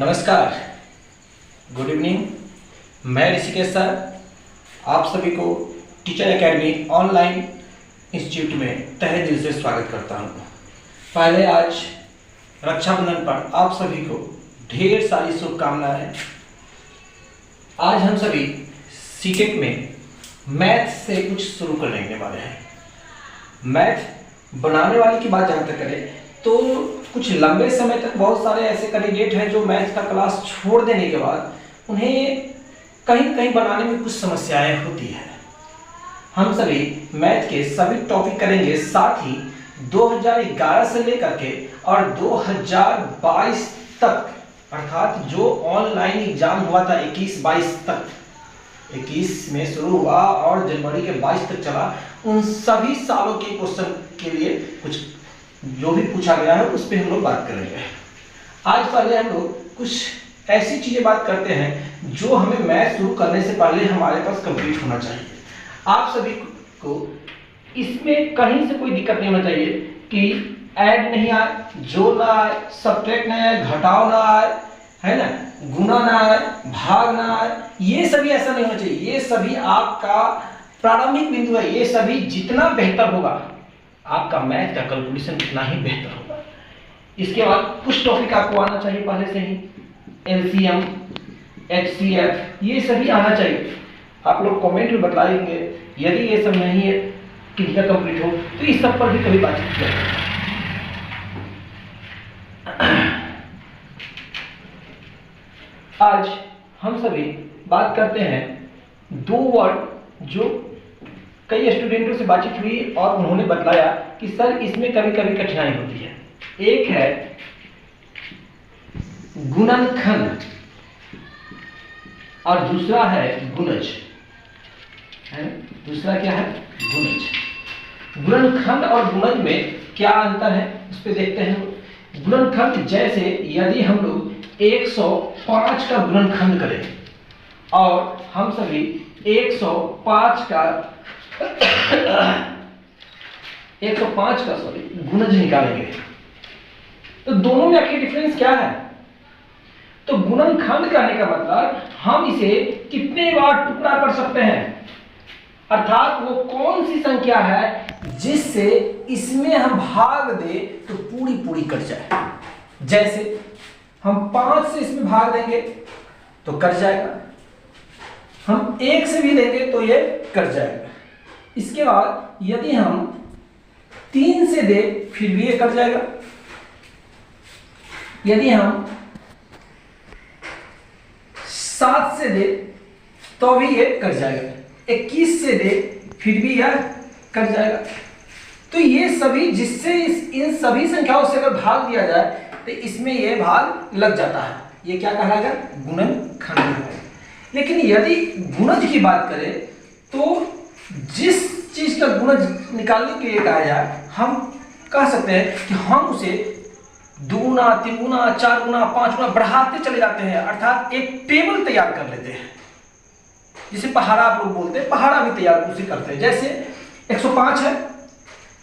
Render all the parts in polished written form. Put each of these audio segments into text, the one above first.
नमस्कार, good evening. मैं Rishikesh sir आप सभी को टीचर एकेडमी ऑनलाइन इंस्टीट्यूट में तहे दिल से स्वागत करता हूं। पहले आज रक्षाबंधन पर आप सभी को ढेर सारी शुभकामनाएं। आज हम सभी सीटेट में मैथ से कुछ शुरू कर लेने वाले हैं। मैथ बनाने वाले की बात जहाँ तक करें तो कुछ लंबे समय तक बहुत सारे ऐसे कैंडिडेट हैं जो मैथ का क्लास छोड़ देने के बाद उन्हें कहीं कहीं बनाने में कुछ समस्याएं होती है। हम सभी मैथ के सभी टॉपिक करेंगे, साथ ही 2011 से लेकर के और 2022 तक, अर्थात जो ऑनलाइन एग्जाम हुआ था 21-22 तक, 21 में शुरू हुआ और जनवरी के 22 तक चला, उन सभी सालों के क्वेश्चन के लिए कुछ जो भी पूछा गया है उस पर हम लोग बात करेंगे। आज पहले हम लोग कुछ ऐसी चीजें बात करते हैं जो हमें मैथ शुरू करने से पहले हमारे पास कंप्लीट होना चाहिए। आप सभी को इसमें कहीं से कोई दिक्कत नहीं होना चाहिए कि ऐड नहीं आए, जोड़ ना आए, सब्ट्रैक्ट ना आए, घटाव ना आए, है ना, गुना ना आए, भाग ना आए। ये सभी ऐसा नहीं होना चाहिए। ये सभी आपका प्रारंभिक बिंदु है। ये सभी जितना बेहतर होगा आपका मैथ का कैलकुलेशन उतना ही बेहतर होगा। इसके बाद कुछ टॉपिक आपको आना चाहिए पहले से ही, एलसीएम, एचसीएफ, ये सभी आना चाहिए। आप लोग कमेंट में बताएंगे यदि ये सब नहीं है कितना कंप्लीट हो तो इस सब पर भी कभी बातचीत करेंगे। आज हम सभी बात करते हैं दो वर्ड जो कई स्टूडेंटों से बातचीत हुई और उन्होंने बताया कि सर इसमें कभी कभी कठिनाई होती है। एक है गुणनखंड और दूसरा है गुणज। है दूसरा क्या है? गुणज। गुणनखंड और गुणज में क्या अंतर है उस पर देखते हैं। गुणनखंड जैसे यदि हम लोग 105 का गुणनखंड करें और हम सभी 105 का 105 का गुणज निकालेंगे तो दोनों में आखिर डिफरेंस क्या है? तो गुणनखंड करने का मतलब हम इसे कितने बार टुकड़ा कर सकते हैं, अर्थात वो कौन सी संख्या है जिससे इसमें हम भाग दे तो पूरी पूरी कट जाए। जैसे हम 5 से इसमें भाग देंगे तो कट जाएगा, हम 1 से भी देंगे तो ये कट जाएगा। इसके बाद यदि हम 3 से दे फिर भी ये कट जाएगा, यदि हम 7 से दे तो भी ये कट जाएगा, 21 से दे फिर भी यह कट जाएगा। तो ये सभी जिससे इन सभी संख्याओं से अगर भाग दिया जाए तो इसमें ये भाग लग जाता है। ये क्या कहलाएगा? गुणनखंड। लेकिन यदि गुणज की बात करें तो जिस चीज का गुणज निकालने के लिए कहा जाए हम कह सकते हैं कि हम उसे 2 गुना, 3 गुना, 4 गुना, 5 गुना बढ़ाते चले जाते हैं, अर्थात एक टेबल तैयार कर लेते हैं जिसे पहाड़ा आप लोग बोलते हैं। पहाड़ा भी तैयार उसे करते हैं। जैसे 105 है,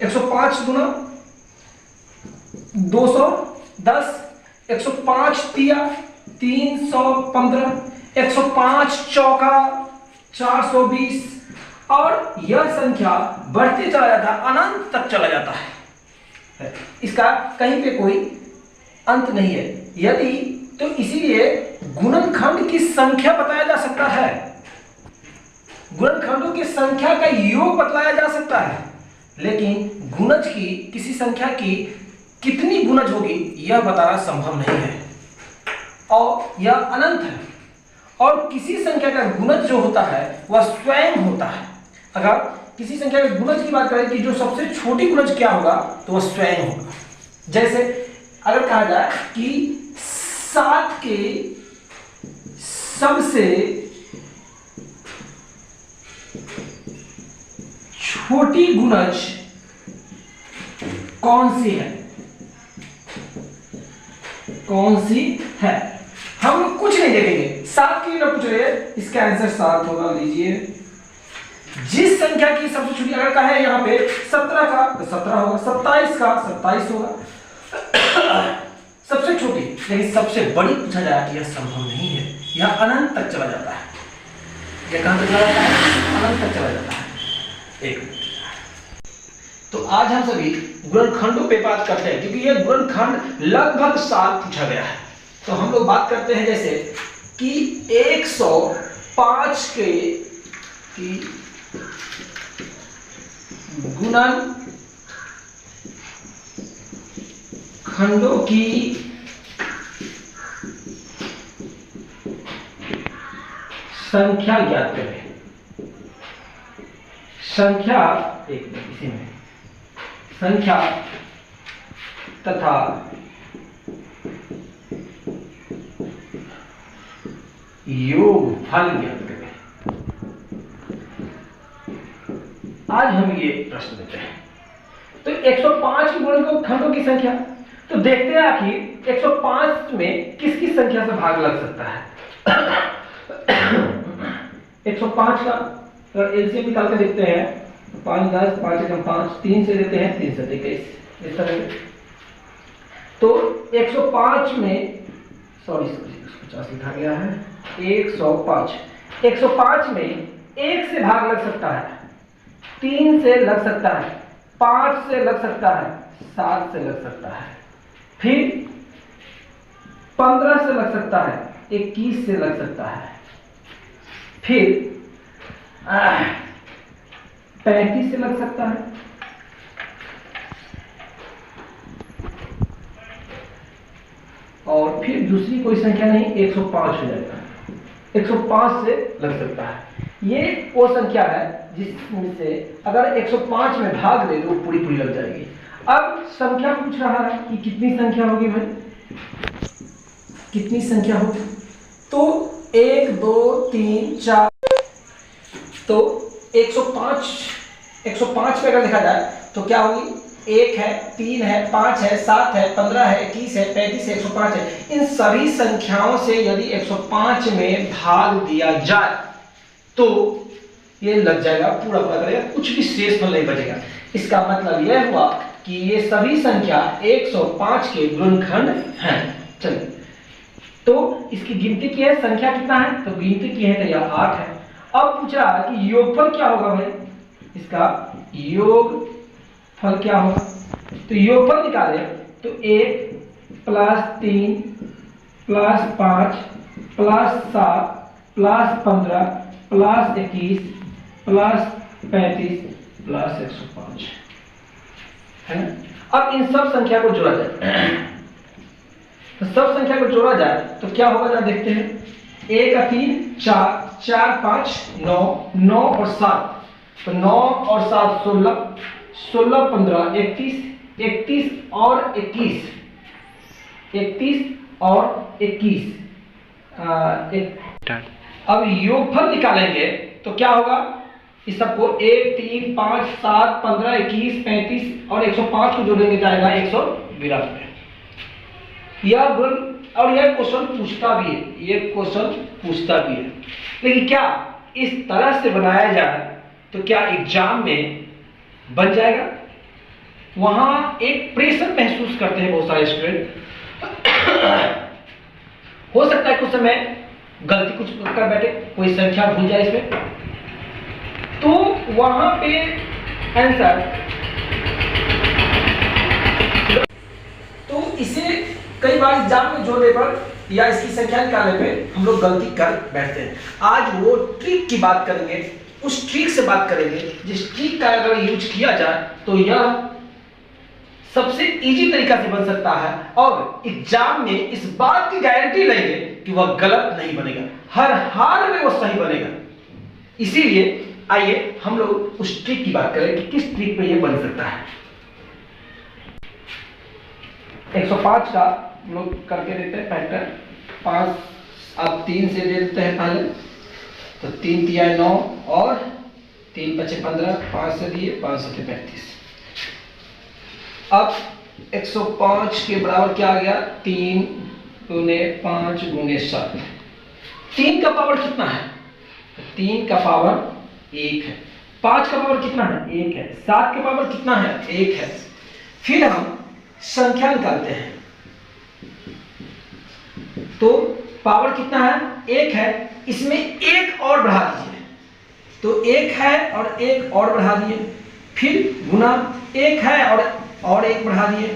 105 गुना 210, 105 तिया 315, 105 चौका 420 और यह संख्या बढ़ते चला जाता है, अनंत तक चला जाता है। इसका कहीं पे कोई अंत नहीं है। यदि तो इसीलिए गुणनखंड की संख्या बताया जा सकता है, गुणनखंडों की संख्या का योग बतलाया जा सकता है, लेकिन गुणज की किसी संख्या की कितनी गुणज होगी यह बताना संभव नहीं है और यह अनंत है। और किसी संख्या का गुणज जो होता है वह स्वयं होता है। अगर किसी संख्या के गुणज की बात करें कि जो सबसे छोटी गुणज क्या होगा तो वह स्वयं होगा। जैसे अगर कहा जाए कि 7 के सबसे छोटी गुणज कौन सी है, कौन सी है, हम लोग कुछ नहीं देखेंगे। 7 की ना पूछ रहे हैं, इसका आंसर 7 होगा। लीजिए जिस संख्या की सबसे छोटी अगर कहा है यहाँ पे 17 का तो 17 होगा, 27 का 27 होगा, सबसे छोटी लेकिन सबसे बड़ी पूछा जाए यह संभव नहीं है, यह अनंत तक चला जाता है। यह कहां तक चला जाता है? अनंत तक चला जाता है। एक मिनट। तो आज हम सभी गुणनखंडों पे बात करते हैं, क्योंकि यह गुणनखंड लगभग साल पूछा गया है। तो हम लोग बात करते हैं जैसे कि 105 के की गुणन खंडों की संख्या ज्ञात करें। संख्या एक इसी में संख्या तथा योगफल ज्ञात करें। आज हम ये प्रश्न देते हैं। तो 105 गुणनखंडों की संख्या, तो देखते हैं आखिर 105 में किसकी संख्या से भाग लग सकता है। 105 का एलसीएम निकाल के देखते हैं। 5 10 5 एकम 5, 3 से देते हैं 3 से 21 इस तरह से। तो 105 में सॉरी 50 लिखा गया है। 105 में 1 से भाग लग सकता है, 3 से लग सकता है, 5 से लग सकता है, 7 से लग सकता है, फिर 15 से लग सकता है, 21 से लग सकता है, फिर 35 से लग सकता है, और फिर दूसरी कोई संख्या नहीं, 105 हो जाएगा। 105 से लग सकता है। ये वो संख्या है जिसमें से अगर 105 में भाग दे तो पूरी पूरी लग जाएगी। अब संख्या पूछ रहा है कि कितनी संख्या होगी भाई, कितनी संख्या होगी। तो 1 2 3 4, तो 105 पे अगर देखा जाए तो क्या होगी, 1 है, 3 है, 5 है, 7 है, 15 है, 21 है, 35 है, 105 है। इन सभी संख्याओं से यदि 105 में भाग दिया जाए तो ये लग जाएगा, पूरा पूरा करेगा, कुछ भी शेष फल नहीं बचेगा। इसका मतलब यह हुआ कि ये सभी संख्या 105 के गुणनखंड हैं। चलिए, तो इसकी गिनती की है, संख्या कितना है, तो गिनती की है तो यह 8 है। अब पूछ रहा है कि योगफल क्या होगा भाई, इसका योगफल क्या होगा। तो योगफल निकाले तो 1 + 3 + 5 + 7 + 15 + 21 + 35 + 105 है ना। अब इन सब संख्या को जोड़ा जाए, तो सब संख्या को जोड़ा जाए तो क्या होगा जरा देखते हैं। 1 का 3 4 4 5 9 9 और 7, तो 9 और 7 16 16 15 31 31 और 21 31 और 21 अब योगफल निकालेंगे तो क्या होगा, इस सबको 1 3 5 7 15 21 35 और 105 को जोड़ेंगे जाएगा 192। यह गुण, और यह क्वेश्चन पूछता भी है, ये क्वेश्चन पूछता भी है। लेकिन क्या इस तरह से बनाया जाए तो क्या एग्जाम में बन जाएगा। वहां एक प्रेशर महसूस करते हैं बहुत सारे स्टूडेंट। हो सकता है कुछ समय गलती कुछ कर बैठे, कोई संख्या भूल जाए इसमें, तो वहां पे आंसर, तो इसे कई बार एग्जाम में जोड़ने पर या इसकी संख्या निकालने पे हम लोग गलती कर बैठते हैं। आज वो ट्रिक की बात करेंगे, उस ट्रिक से बात करेंगे जिस ट्रिक का अगर यूज किया जाए तो यह सबसे इजी तरीका से बन सकता है, और एग्जाम में इस बात की गारंटी लेंगे कि वह गलत नहीं बनेगा, हर हाल में वो सही बनेगा। इसीलिए आइए हम लोग उस ट्रिक की बात करें कि किस ट्रिक पे ये बन सकता है। 105 का हम लोग करके देते हैं पैटर्न। 5 अब 3 से दे देते हैं पहले, तो 3 तिया 9 और 3 पचे 15, 5 से दिए 5 से 35। अब 105 के बराबर क्या आ गया, 3 गुने 5 गुने 7। 3 का पावर कितना है, 3 का पावर 1 है। 5 का पावर कितना है, 1 है। 7 का पावर कितना है, 1 है। फिर हम संख्या निकालते हैं। तो पावर कितना है, 1 है, इसमें 1 और बढ़ा दीजिए, तो 1 है और 1 और बढ़ा दिए, फिर गुना 1 है और 1 बढ़ा दिए,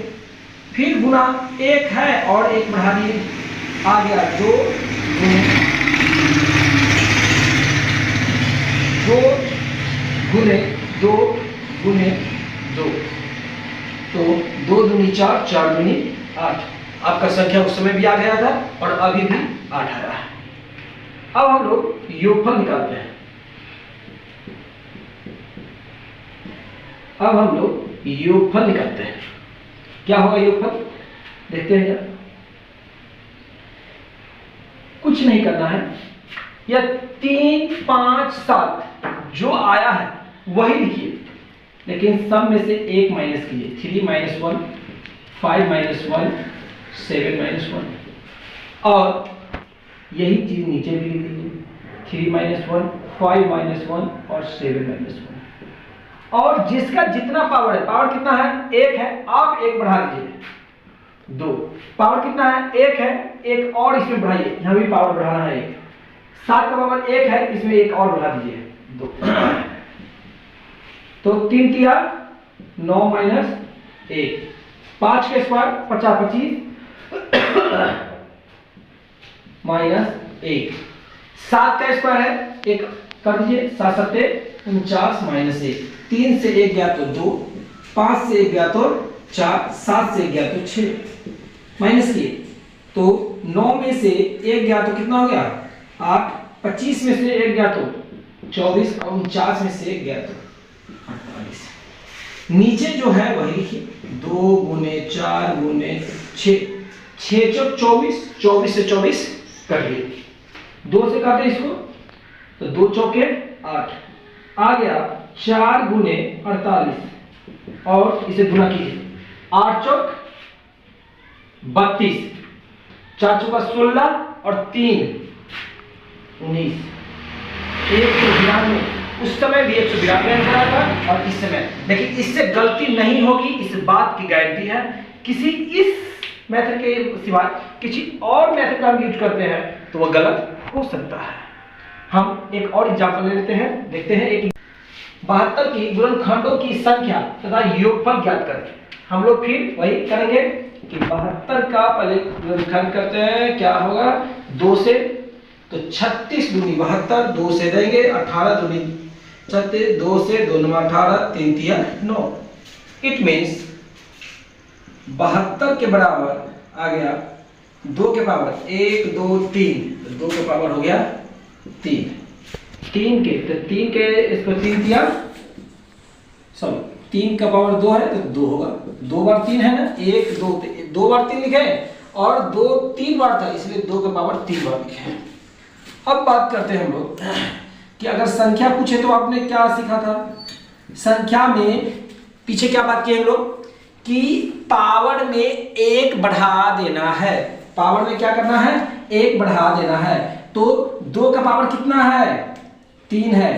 फिर गुना 1 है और 1 बढ़ा दिए, आ गया 2 गुने 2 गुने 2, तो 2 दूनी 4, 4 दूनी 8। आपका संख्या उस समय भी आ गया था और अभी भी 8 आया है। अब हम लोग योगफल निकालते हैं। अब हम लोग योगफल निकालते हैं। क्या होगा योगफल, देखते हैं क्या। कुछ नहीं करना है, यह 3, 5, 7 जो आया है वही लिखिए, लेकिन सब में से 1 माइनस कीजिए। 3 - 1, 5 - 1, 7 - 1, और यही चीज नीचे भी लिख दीजिए। 3 - 1, 5 - 1 और 7 - 1। और जिसका जितना पावर है, पावर कितना है, 1 है, आप 1 बढ़ा दीजिए 2। पावर कितना है, 1 है, 1 और इसमें बढ़ाइए, यहां भी पावर बढ़ाना है 1। 7 का पावर 1 है, इसमें 1 और बढ़ा दीजिए 2। तो 3 तिया 9 - 1, 5 के स्क्वायर 50, 25 -1, 7 का स्क्वायर है 1 कर दीजिए, 7 × 7 = 49 -1, 3 से 1 गया तो 2, 5 से 1 गया तो 4, 7 से 1 गया तो 6, माइनस किए तो 9 में से 1 गया तो कितना हो गया 8, 25 में से 1 गया तो 24 और 49 में से 1 गया तो 48। नीचे जो है वही लिखिए, 2 गुने 4 गुने 6, 6 चौक 24, 24 से 24 कर लिए, 2 से काटे इसको तो 2 चौके 8, आ गया 4 गुने 48 और इसे गुना कीजिए, 8 चौक 32, 4 चौका 16 और 3 19, 192। उस समय भी 192 आंसर आया था और इस समय, लेकिन इससे गलती नहीं होगी, इस बात की गारंटी है। किसी इस मेथड के सिवाय किसी और मेथड का हम यूज करते हैं तो वह गलत हो सकता है। हम एक और एग्जांपल ले लेते हैं, देखते हैं। एक 72 की गुणनखंडों की संख्या तथा योगफल ज्ञात करें। हम लोग फिर वही करेंगे कि 72 का पहले गुणनखंड करते हैं, क्या होगा 2 से, तो 36 दूनी 72, 2 से देंगे 18 दूनी 36, 2 से 2 9 18, 3 तिया 9। इट मीन्स 72 के बराबर आ गया 2 के पावर 1 2 3, तो 2 के पावर हो गया 3, 3 के तो 3 के इसको 3 दिया, सॉरी 3 का पावर 2 है तो 2 होगा, 2 बार 3 है ना, 1 2 2 बार 3 लिखे और 2 3 बार था इसलिए 2 के पावर 3 बार लिखे। अब बात करते हैं हम लोग कि अगर संख्या पूछे तो आपने क्या सीखा था, संख्या में पीछे क्या बात की हम लोग कि पावर में 1 बढ़ा देना है, पावर में क्या करना है 1 बढ़ा देना है। तो 2 का पावर कितना है 3 है,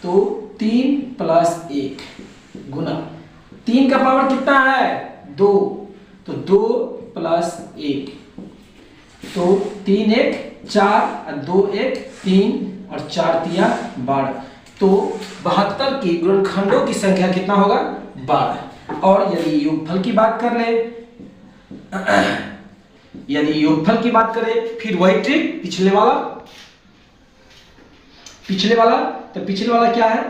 तो 3 + 1 गुना 3 का पावर कितना है 2, तो 2 + 1, तो 3 1 4 2 1 3 और 4 तिया 12, तो 72 की गुणनखंडों की संख्या कितना होगा 12। और यदि योगफल की बात कर ले, यदि योगफल की बात करें फिर वही ट्रिक पिछले वाला, तो पिछले वाला क्या है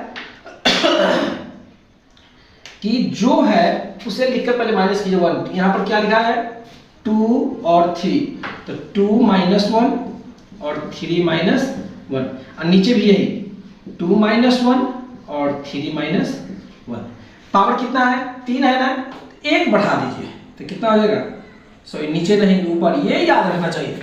कि जो है उसे लिखकर पहले माइनस कीजिए 1। यहां पर क्या लिखा है 2 और 3, तो 2 - 1 और 3 - 1, और नीचे भी यही 2 - 1 और 3 - 1। पावर कितना है 3 है ना, 1 बढ़ा दीजिए तो कितना हो जाएगा, सॉरी नीचे नहीं ऊपर, ये याद रखना चाहिए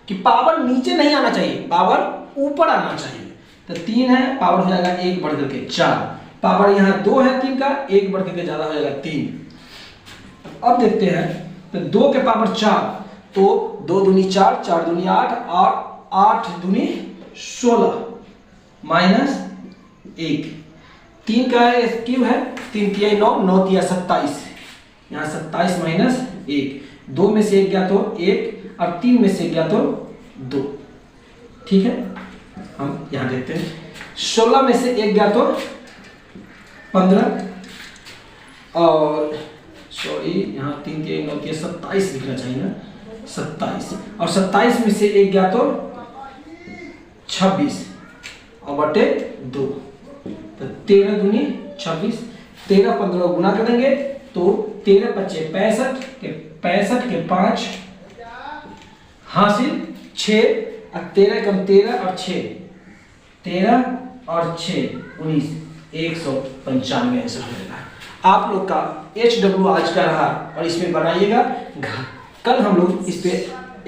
कि पावर नीचे नहीं आना चाहिए, पावर ऊपर आना चाहिए। तो 3 है, पावर हो जाएगा 1 बढ़ करके 4, पावर यहाँ 2 है 3 का, 1 बढ़ करके ज्यादा हो जाएगा 3। अब देखते हैं तो 2 के पावर 4, तो 2 दूनी 4, 4 दूनी 8 और 8 दूनी 16 -1, 3 का क्यूब है, 3 तिया 9, 9 तिया 27, यहाँ 27 - 1, 2 में से 1 गया तो 1, और 3 में से 1 गया तो 2। ठीक है, हम यहाँ देखते हैं 16 में से 1 गया तो 15 और सॉरी यहाँ 3 के 9 के 27 लिखना चाहिए ना, 27 और 27 में से 1 गया तो 26 और बटे 2 तो 13 दूनी 26, 13 15 गुना करेंगे तो 13 पच्चे 65 के 5 हासिल 6 और 13 कम 13 और 6 13 और 6 19 195 आंसर हो जाएगा। आप लोग का HW आज का रहा और इसमें बनाइएगा। कल हम लोग इस पे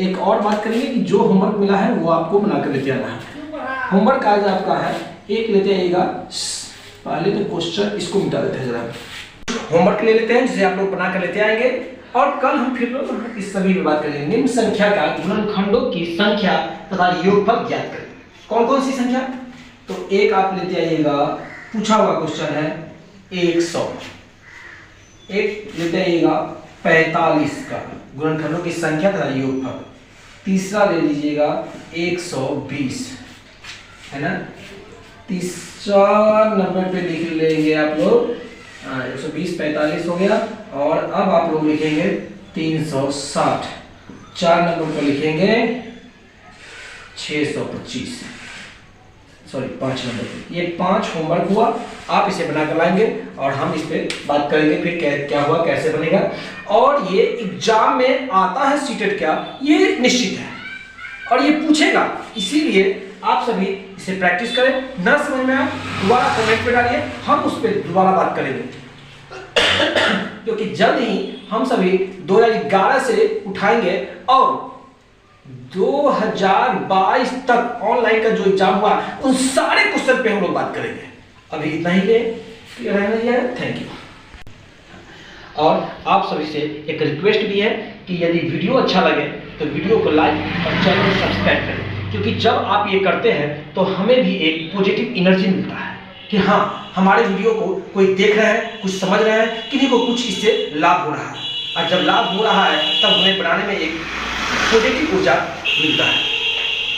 एक और बात करेंगे कि जो होमवर्क मिला है वो आपको बनाकर लेते आना है। होमवर्क आज आपका है एक लेते आइएगा, पहले तो क्वेश्चन इसको मिटा देते हैं, जरा होमवर्क ले लेते हैं जिसे आप लोग बना कर लेते आएंगे और कल हम फिर लोग इस सभी में बात करेंगे। निम्न संख्या का गुणनखंडों की संख्या तथा योगफल ज्ञात करें। कौन कौन सी संख्या? तो एक आप लेते आइएगा, पूछा हुआ क्वेश्चन है 100, एक लेते आइएगा 45 का गुणनखंडों की संख्या तथा योगफल। तीसरा ले लीजिएगा 120, है ना। तीसरा नंबर पे लिख लेंगे आप लोग 120 45 हो गया और अब आप लोग लिखेंगे 360। 4 नंबर पर लिखेंगे 625, सॉरी 5 नंबर पे। ये 5 होमवर्क हुआ, आप इसे बना कर लाएंगे और हम इस पे बात करेंगे फिर क्या हुआ कैसे बनेगा। और ये एग्जाम में आता है सीटेट क्या, ये निश्चित है और ये पूछेगा, इसीलिए आप सभी इसे प्रैक्टिस करें। ना समझ में आए दोबारा कमेंट पे डालिए, हम उस पर दोबारा बात करेंगे क्योंकि जल्द ही हम सभी 2011 से उठाएंगे और 2022 तक ऑनलाइन का जो एग्जाम हुआ उन सारे क्वेश्चन पे हम लोग बात करेंगे। अभी इतना ही ले थैंक यू। और आप सभी से एक रिक्वेस्ट भी है कि यदि वीडियो अच्छा लगे तो वीडियो को लाइक और चैनल को सब्सक्राइब करें, क्योंकि जब आप ये करते हैं तो हमें भी एक पॉजिटिव एनर्जी मिलता है कि हाँ हमारे वीडियो को कोई देख रहे हैं, कुछ समझ रहे हैं, किसी को कुछ इससे लाभ हो रहा है और जब लाभ हो रहा है तब हमें बनाने में एक पॉजिटिव ऊर्जा मिलता है।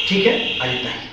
ठीक है, आज इतना ही।